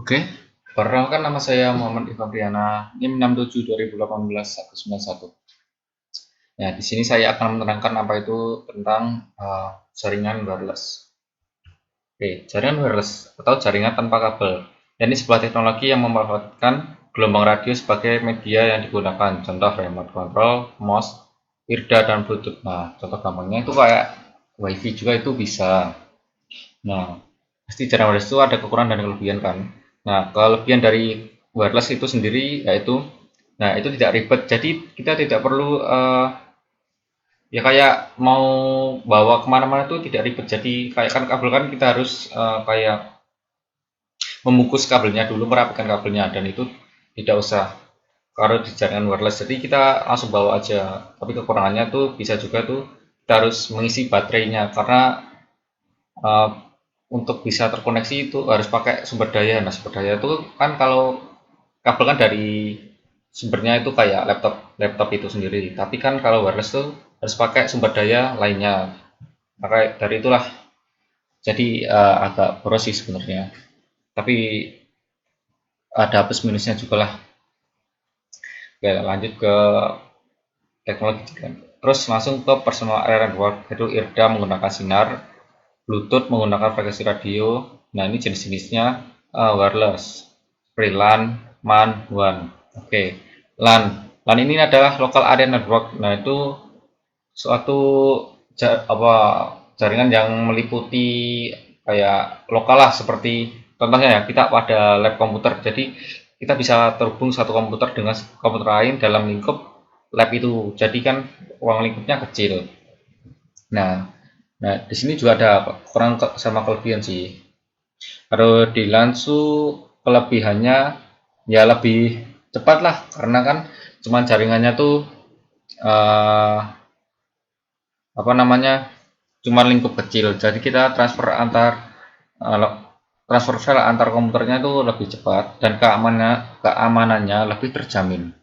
Oke, perkenalkan nama saya Muhammad Ifabriana, NIM 67 2018 191. Ya, di sini saya akan menerangkan apa itu tentang jaringan wireless. Oke, jaringan wireless atau jaringan tanpa kabel. Ya, ini sebuah teknologi yang memanfaatkan gelombang radio sebagai media yang digunakan. Contoh remote control, mouse, IRDA, dan Bluetooth. Nah, contoh gampangnya itu kayak WiFi juga itu bisa. Nah, pasti jaringan wireless itu ada kekurangan dan kelebihan kan. Nah, kelebihan dari wireless itu sendiri yaitu, nah itu tidak ribet. Jadi kita tidak perlu ya kayak mau bawa kemana-mana itu tidak ribet. Jadi kayak kan kabel kan kita harus kayak membungkus kabelnya dulu, merapikan kabelnya dan itu tidak usah. Kalau di jaringan wireless, jadi kita langsung bawa aja. Tapi kekurangannya tuh bisa juga tuh kita harus mengisi baterainya karena eh, untuk bisa terkoneksi itu harus pakai sumber daya. Nah, sumber daya itu kan kalau kabel kan dari sumbernya itu kayak laptop laptop itu sendiri. Tapi kan kalau wireless tuh harus pakai sumber daya lainnya. Maka dari itulah jadi agak boros sih sebenarnya. Tapi ada plus minusnya juga lah. Oke, lanjut ke teknologi kan. Terus langsung ke personal area network, itu IRDA menggunakan sinar, Bluetooth menggunakan frekuensi radio. Nah, ini jenis-jenisnya wireless. Seperti LAN, MAN, WAN. Oke, LAN. LAN ini adalah local area network. Nah, itu suatu apa jaringan yang meliputi kayak lokal lah, seperti contohnya ya kita pada lab komputer. Jadi kita bisa terhubung satu komputer dengan komputer lain dalam lingkup lab itu. Jadi kan ruang lingkupnya kecil. Nah, nah di sini juga ada kurang sama kelebihan sih. Kalau di Lansu kelebihannya ya lebih cepat lah karena kan cuman jaringannya tuh eh, apa namanya cuma lingkup kecil. Jadi kita transfer file antar komputernya itu lebih cepat dan keamanannya lebih terjamin.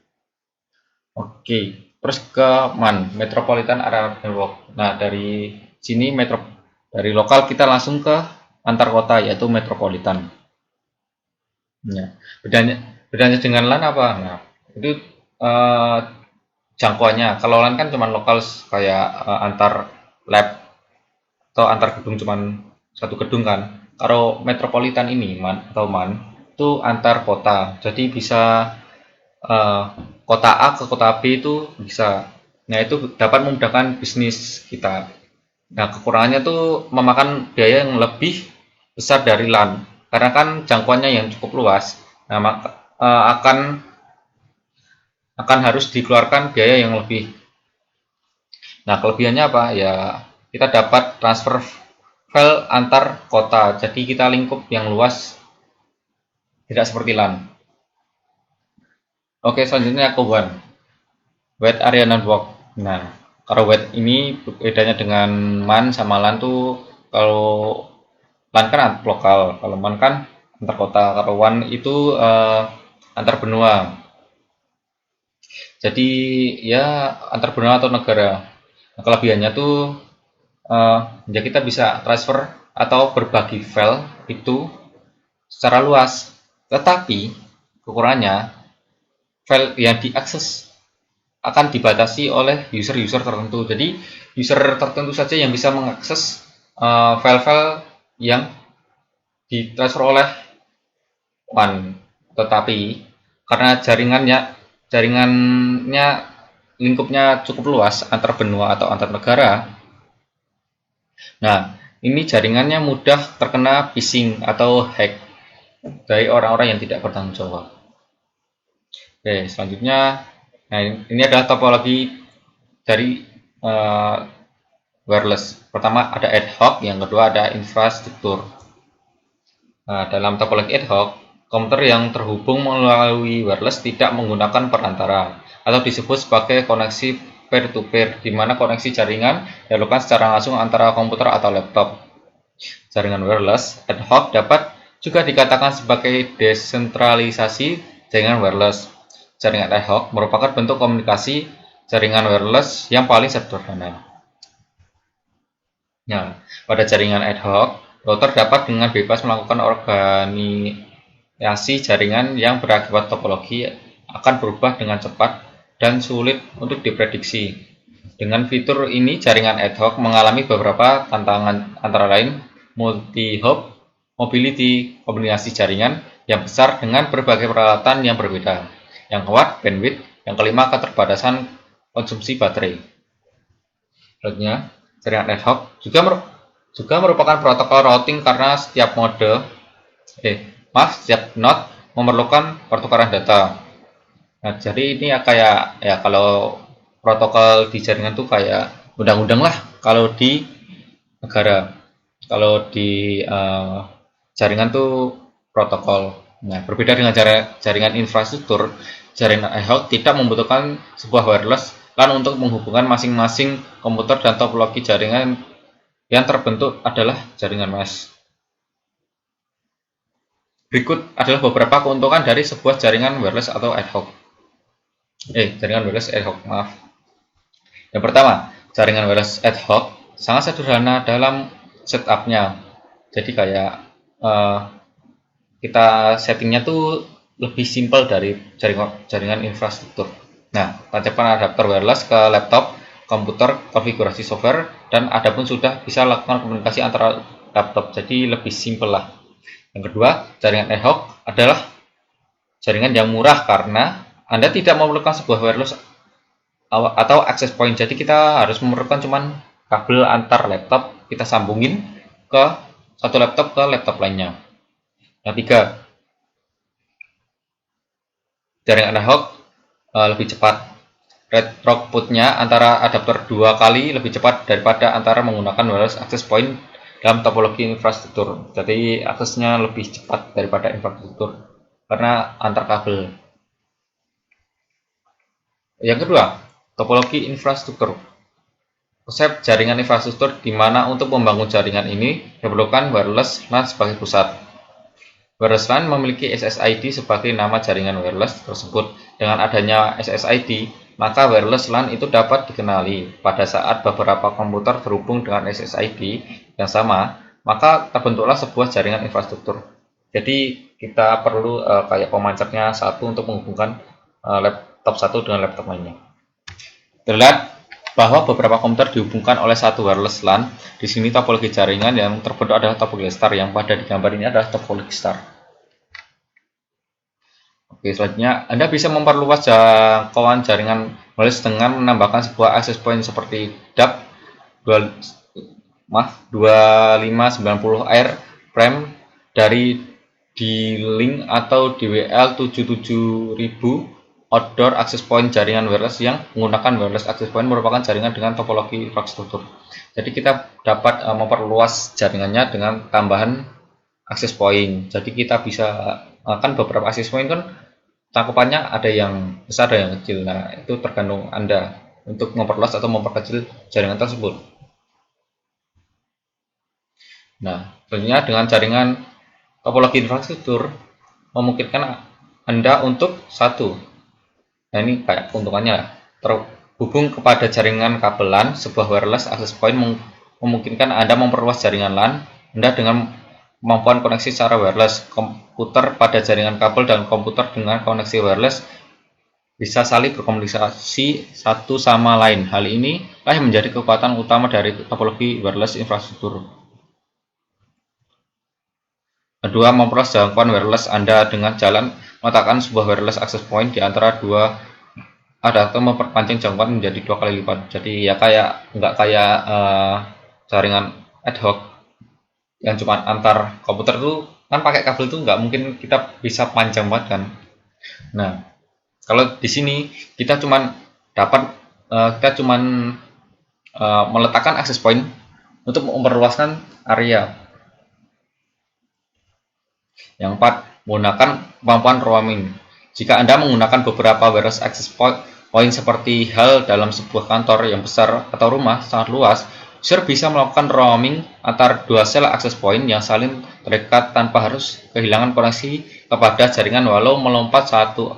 Oke, terus ke MAN, Metropolitan Area Network. Nah, dari sini dari lokal kita langsung ke antar kota yaitu metropolitan. Ya. Bedanya bedanya dengan LAN apa? Nah, itu eh, jangkauannya. Kalau LAN kan cuma lokal kayak antar lab atau antar gedung cuman satu gedung kan. Kalau metropolitan ini MAN itu antar kota. Jadi bisa eh, kota A ke kota B itu bisa. Nah, itu dapat memudahkan bisnis kita. Nah, kekurangannya tuh memakan biaya yang lebih besar dari LAN. Karena kan jangkauannya yang cukup luas. Nah, maka akan harus dikeluarkan biaya yang lebih. Nah, kelebihannya apa? Ya, kita dapat transfer file antar kota. Jadi kita lingkup yang luas, tidak seperti LAN. Oke, selanjutnya ke WAN, Wide Area Network. Nah, kalau WAN ini bedanya dengan MAN sama LAN tuh, kalau LAN kan lokal, kalau MAN kan antar kota. Kalau WAN itu antar benua. Jadi ya antar benua atau negara. Nah, kelebihannya tuh ya kita bisa transfer atau berbagi file itu secara luas. Tetapi kekurangannya file yang diakses akan dibatasi oleh user-user tertentu. Jadi user tertentu saja yang bisa mengakses file-file yang ditransfer oleh WAN. Tetapi karena jaringannya lingkupnya cukup luas antar benua atau antar negara. Nah, ini jaringannya mudah terkena phishing atau hack dari orang-orang yang tidak bertanggung jawab. Oke, selanjutnya, nah ini adalah topologi dari uh, wireless. Pertama ada ad hoc, yang kedua ada infrastruktur. Nah, dalam topologi ad hoc, komputer yang terhubung melalui wireless tidak menggunakan perantara atau disebut sebagai koneksi peer-to-peer, di mana koneksi jaringan dilakukan secara langsung antara komputer atau laptop. Jaringan wireless ad hoc dapat juga dikatakan sebagai desentralisasi jaringan wireless. Jaringan ad hoc merupakan bentuk komunikasi jaringan wireless yang paling sederhana. Nah, pada jaringan ad hoc, router dapat dengan bebas melakukan jaringan yang berakibat topologi akan berubah dengan cepat dan sulit untuk diprediksi. Dengan fitur ini, jaringan ad hoc mengalami beberapa tantangan, antara lain multi-hop, mobility, kombinasi jaringan yang besar dengan berbagai peralatan yang berbeda, yang kuat, bandwidth, yang kelima keterbatasan konsumsi baterai. Selanjutnya, jaringan ad hoc juga merupakan protokol routing karena setiap node memerlukan pertukaran data. Nah, jadi ini ya kayak ya kalau protokol di jaringan tuh kayak undang-undang lah kalau di negara. Kalau di jaringan tuh protokol. Nah, berbeda dengan jaringan infrastruktur, jaringan ad hoc tidak membutuhkan sebuah wireless LAN untuk menghubungkan masing-masing komputer, dan topologi jaringan yang terbentuk adalah jaringan mesh. Berikut adalah beberapa keuntungan dari sebuah jaringan wireless atau ad hoc. Jaringan wireless ad hoc, maaf. Yang pertama, jaringan wireless ad hoc sangat sederhana dalam setupnya. Jadi kayak kita settingnya tuh lebih simpel dari jaringan infrastruktur. Nah, tancapkan adapter wireless ke laptop, komputer, konfigurasi software, dan Anda pun sudah bisa lakukan komunikasi antara laptop. Jadi lebih simpel lah. Yang kedua, jaringan ad hoc adalah jaringan yang murah karena Anda tidak memerlukan sebuah wireless atau access point. Jadi kita harus memerlukan cuman kabel antar laptop, kita sambungin ke satu laptop ke laptop lainnya. Yang tiga, jaringan ad hoc lebih cepat. Rate throughput-nya antara adapter 2 kali lebih cepat daripada antara menggunakan wireless access point dalam topologi infrastruktur. Jadi aksesnya lebih cepat daripada infrastruktur karena antar kabel. Yang kedua, topologi infrastruktur. Konsep jaringan infrastruktur di mana untuk membangun jaringan ini diperlukan wireless LAN sebagai pusat. Wireless LAN memiliki SSID sebagai nama jaringan wireless tersebut. Dengan adanya SSID, maka wireless LAN itu dapat dikenali. Pada saat beberapa komputer terhubung dengan SSID yang sama, maka terbentuklah sebuah jaringan infrastruktur. Jadi kita perlu kayak pemancarnya satu untuk menghubungkan laptop satu dengan laptop lainnya. Terlihat bahwa beberapa komputer dihubungkan oleh satu wireless LAN. Di sini topologi jaringan yang terbentuk adalah topologi star, yang pada di gambar ini adalah topologi star. Oke, selanjutnya Anda bisa memperluas jangkauan jaringan wireless dengan menambahkan sebuah access point seperti DAP 2590 airframe dari D-Link atau DWL 77000. Outdoor access point jaringan wireless yang menggunakan wireless access point merupakan jaringan dengan topologi infrastruktur. Jadi kita dapat memperluas jaringannya dengan tambahan access point. Jadi kita bisa kan beberapa access point kan cakupannya ada yang besar ada yang kecil. Nah, itu tergantung Anda untuk memperluas atau memperkecil jaringan tersebut. Nah, tentunya dengan jaringan topologi infrastruktur memungkinkan Anda untuk satu. Nah, ini kayak keuntungannya terhubung kepada jaringan kabel LAN. Sebuah wireless access point memungkinkan Anda memperluas jaringan LAN Anda dengan kemampuan koneksi secara wireless. Komputer pada jaringan kabel dan komputer dengan koneksi wireless bisa saling berkomunikasi satu sama lain. Hal ini lah yang menjadi kekuatan utama dari topologi wireless infrastruktur. Kedua, memperluas jangkauan wireless Anda dengan jalan meletakkan sebuah wireless access point di antara dua adapter memperpanjang jangkauan menjadi 2 kali lipat. Jadi ya kayak nggak kayak jaringan ad hoc yang cuma antar komputer tuh kan pakai kabel tuh nggak mungkin kita bisa panjang banget kan. Nah, kalau di sini kita cuma dapat meletakkan access point untuk memperluaskan area. Yang keempat, menggunakan kemampuan roaming. Jika Anda menggunakan beberapa wireless access point seperti hal dalam sebuah kantor yang besar atau rumah sangat luas, user bisa melakukan roaming antar dua sel access point yang saling terikat tanpa harus kehilangan koneksi kepada jaringan walau melompat satu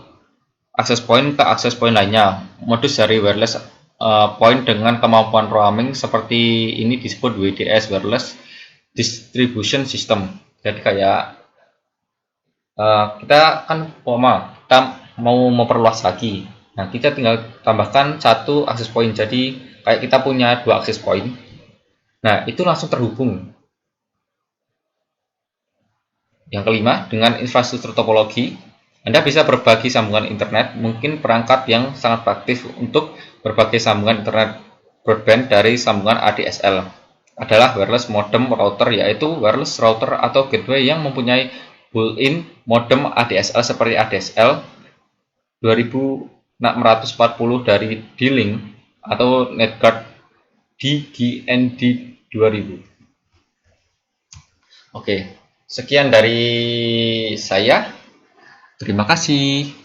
access point ke access point lainnya. Modus dari wireless point dengan kemampuan roaming seperti ini disebut WDS, Wireless Distribution System. Jadi kayak Kita kan kita mau memperluas lagi. Nah, kita tinggal tambahkan satu akses point. Jadi kayak kita punya dua akses point. Nah, itu langsung terhubung. Yang kelima, dengan infrastruktur topologi, Anda bisa berbagi sambungan internet, mungkin perangkat yang sangat praktis untuk berbagai sambungan internet broadband dari sambungan ADSL adalah wireless modem router, yaitu wireless router atau gateway yang mempunyai built-in modem ADSL seperti ADSL 2640 dari D-Link atau NetGuard DGND 2000. Oke, sekian dari saya. Terima kasih.